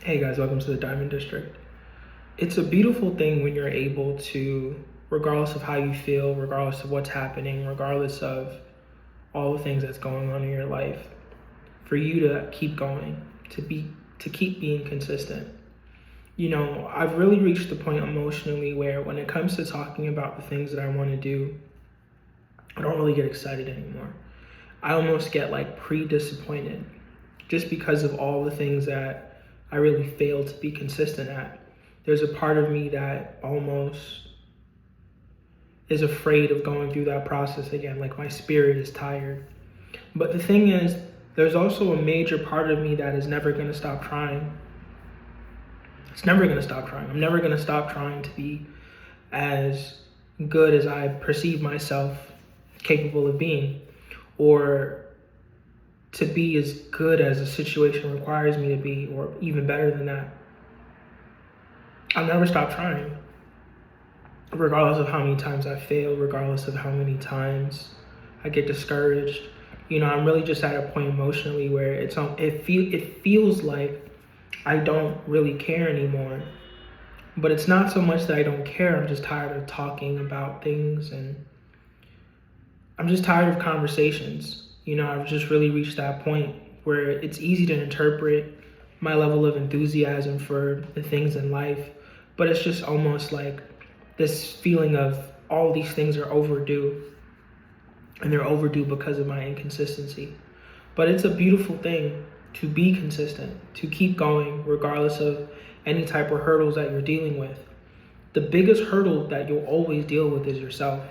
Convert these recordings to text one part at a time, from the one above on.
Hey guys, welcome to the Diamond District. It's a beautiful thing when you're able to, regardless of how you feel, regardless of what's happening, regardless of all the things that's going on in your life, for you to keep going, to keep being consistent. I've really reached the point emotionally where when it comes to talking about the things that I want to do, I don't really get excited anymore. I almost get like pre-disappointed just because of all the things that I really failed to be consistent at. There's a part of me that almost is afraid of going through that process again. Like my spirit is tired. But the thing is, there's also a major part of me that is never going to stop trying. It's never going to stop trying. I'm never going to stop trying to be as good as I perceive myself capable of being, or to be as good as a situation requires me to be, or even better than that. I'll never stop trying, regardless of how many times I fail, regardless of how many times I get discouraged. I'm really just at a point emotionally where it feels like I don't really care anymore. But it's not so much that I don't care. I'm just tired of talking about things, and I'm just tired of conversations. I've just really reached that point where it's easy to interpret my level of enthusiasm for the things in life, but it's just almost like this feeling of all these things are overdue, and they're overdue because of my inconsistency. But it's a beautiful thing to be consistent, to keep going regardless of any type of hurdles that you're dealing with. The biggest hurdle that you'll always deal with is yourself.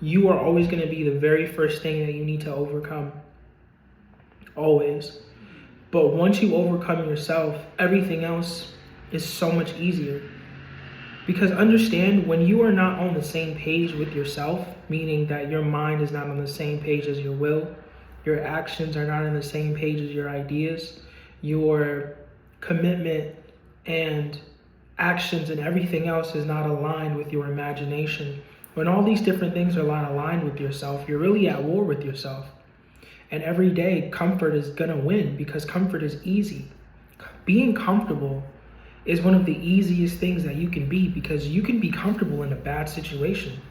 You are always going to be the very first thing that you need to overcome. Always. But once you overcome yourself, everything else is so much easier. Because understand, when you are not on the same page with yourself, meaning that your mind is not on the same page as your will, your actions are not on the same page as your ideas, your commitment and actions and everything else is not aligned with your imagination. When all these different things are not aligned with yourself, you're really at war with yourself. And every day, comfort is gonna win because comfort is easy. Being comfortable is one of the easiest things that you can be, because you can be comfortable in a bad situation.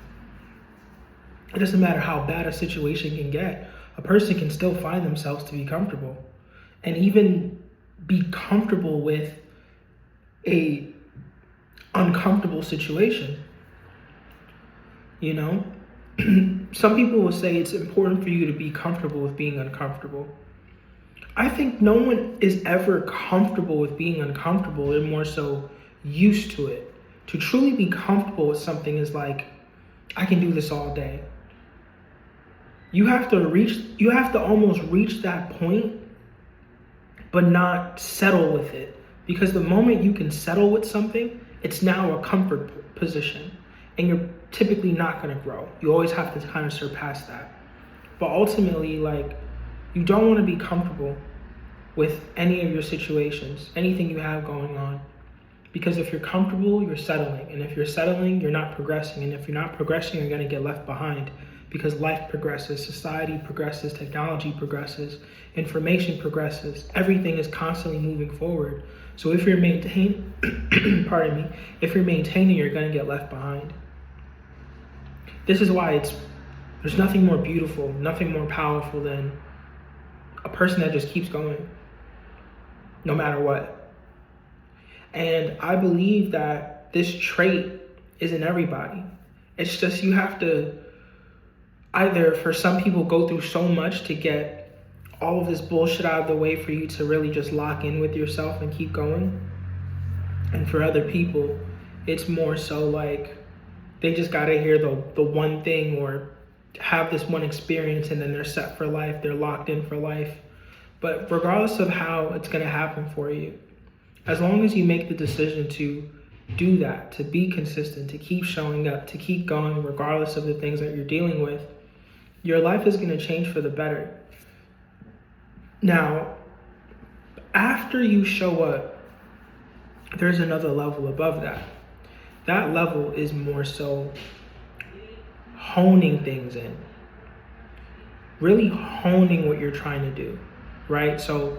It doesn't matter how bad a situation can get, a person can still find themselves to be comfortable, and even be comfortable with a uncomfortable situation. Some people will say it's important for you to be comfortable with being uncomfortable. I think no one is ever comfortable with being uncomfortable. They're more so used to it. To truly be comfortable with something is like, I can do this all day. You have to almost reach that point, but not settle with it. Because the moment you can settle with something, it's now a comfort position, and you're typically not going to grow. You always have to kind of surpass that. But ultimately, you don't want to be comfortable with any of your situations, anything you have going on. Because if you're comfortable, you're settling. And if you're settling, you're not progressing. And if you're not progressing, you're going to get left behind, because life progresses, society progresses, technology progresses, information progresses. Everything is constantly moving forward. So if you're maintaining, if you're maintaining, you're going to get left behind. This is why there's nothing more beautiful, nothing more powerful than a person that just keeps going, no matter what. And I believe that this trait is in everybody. It's just you have to either, for some people, go through so much to get all of this bullshit out of the way for you to really just lock in with yourself and keep going. And for other people, it's more so like they just gotta hear the one thing, or have this one experience, and then they're set for life, they're locked in for life. But regardless of how it's gonna happen for you, as long as you make the decision to do that, to be consistent, to keep showing up, to keep going, regardless of the things that you're dealing with, your life is gonna change for the better. Now, after you show up, there's another level above that. That level is more so honing things in, really honing what you're trying to do, right? So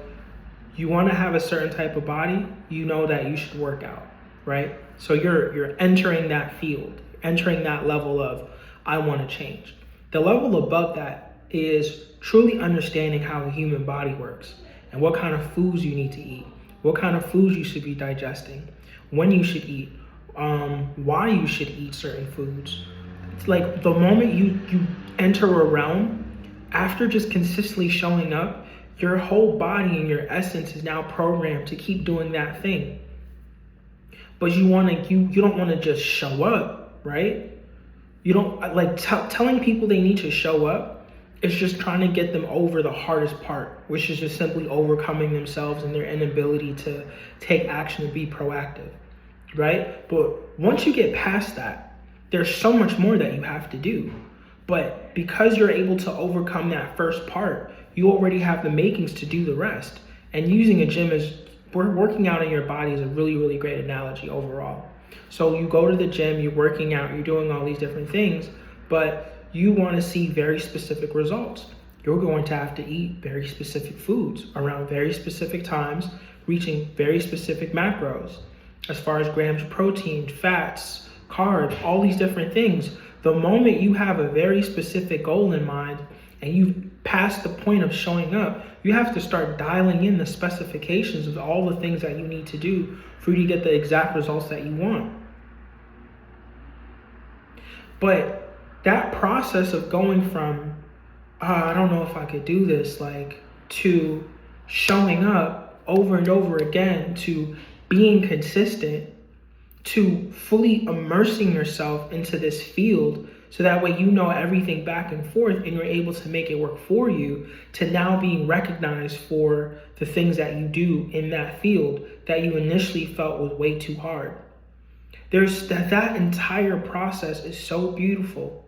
you want to have a certain type of body, you know that you should work out, right? So you're entering that field, entering that level of, I want to change. The level above that is truly understanding how the human body works and what kind of foods you need to eat, what kind of foods you should be digesting, when you should eat, why you should eat certain foods. It's like the moment you enter a realm, after just consistently showing up, your whole body and your essence is now programmed to keep doing that thing. But you don't want to just show up, right? You don't like telling people they need to show up. It's just trying to get them over the hardest part, which is just simply overcoming themselves and their inability to take action and be proactive, right? But once you get past that, there's so much more that you have to do. But because you're able to overcome that first part, you already have the makings to do the rest. And using a gym as working out in your body is a really, really great analogy overall. So you go to the gym, you're working out, you're doing all these different things, but you want to see very specific results. You're going to have to eat very specific foods around very specific times, reaching very specific macros as far as grams of protein, fats, carbs, all these different things. The moment you have a very specific goal in mind and you've passed the point of showing up, you have to start dialing in the specifications of all the things that you need to do for you to get the exact results that you want. But that process of going from, I don't know if I could do this, like, to showing up over and over again, to being consistent, to fully immersing yourself into this field so that way you know everything back and forth and you're able to make it work for you, to now being recognized for the things that you do in that field that you initially felt was way too hard. There's that entire process is so beautiful.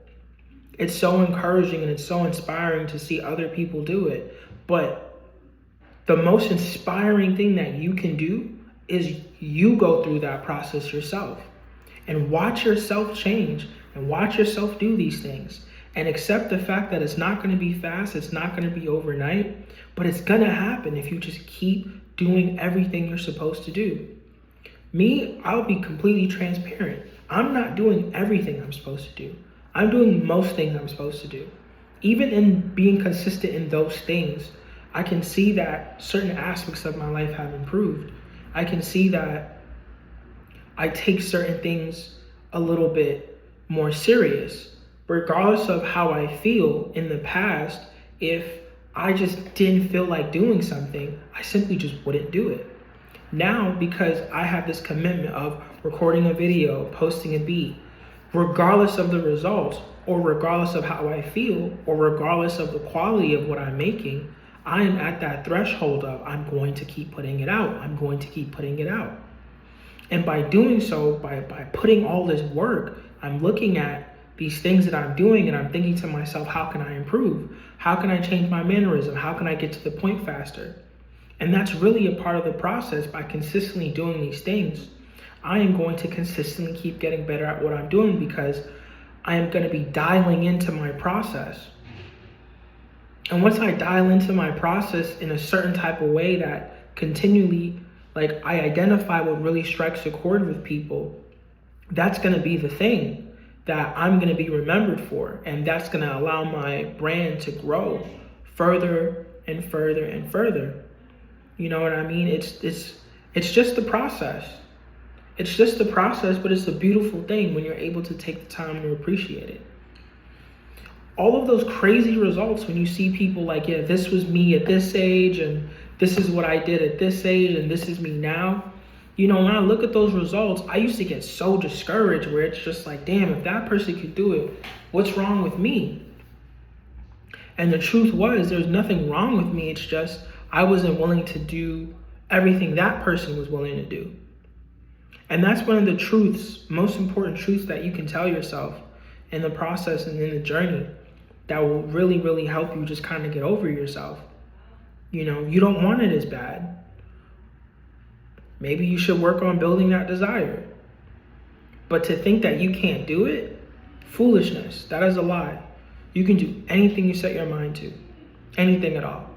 It's so encouraging and it's so inspiring to see other people do it. But the most inspiring thing that you can do is you go through that process yourself and watch yourself change and watch yourself do these things and accept the fact that it's not going to be fast, it's not going to be overnight, but it's going to happen if you just keep doing everything you're supposed to do. Me, I'll be completely transparent. I'm not doing everything I'm supposed to do. I'm doing most things I'm supposed to do. Even in being consistent in those things, I can see that certain aspects of my life have improved. I can see that I take certain things a little bit more serious. Regardless of how I feel in the past, if I just didn't feel like doing something, I simply just wouldn't do it. Now, because I have this commitment of recording a video, posting a beat, regardless of the results, or regardless of how I feel, or regardless of the quality of what I'm making, I am at that threshold of I'm going to keep putting it out. I'm going to keep putting it out. And by doing so, by putting all this work, I'm looking at these things that I'm doing and I'm thinking to myself, how can I improve? How can I change my mannerism? How can I get to the point faster? And that's really a part of the process. By consistently doing these things, I am going to consistently keep getting better at what I'm doing because I am going to be dialing into my process. And once I dial into my process in a certain type of way that continually, like, I identify what really strikes a chord with people, that's going to be the thing that I'm going to be remembered for. And that's going to allow my brand to grow further and further and further. You know what I mean? It's just the process. It's just the process, but it's a beautiful thing when you're able to take the time to appreciate it. All of those crazy results when you see people like, yeah, this was me at this age, and this is what I did at this age, and this is me now. You know, when I look at those results, I used to get so discouraged where it's just like, damn, if that person could do it, what's wrong with me? And the truth was, there's nothing wrong with me. It's just I wasn't willing to do everything that person was willing to do. And that's one of the truths, most important truths that you can tell yourself in the process and in the journey that will really, really help you just kind of get over yourself. You know, you don't want it as bad. Maybe you should work on building that desire. But to think that you can't do it, foolishness. That is a lie. You can do anything you set your mind to. Anything at all.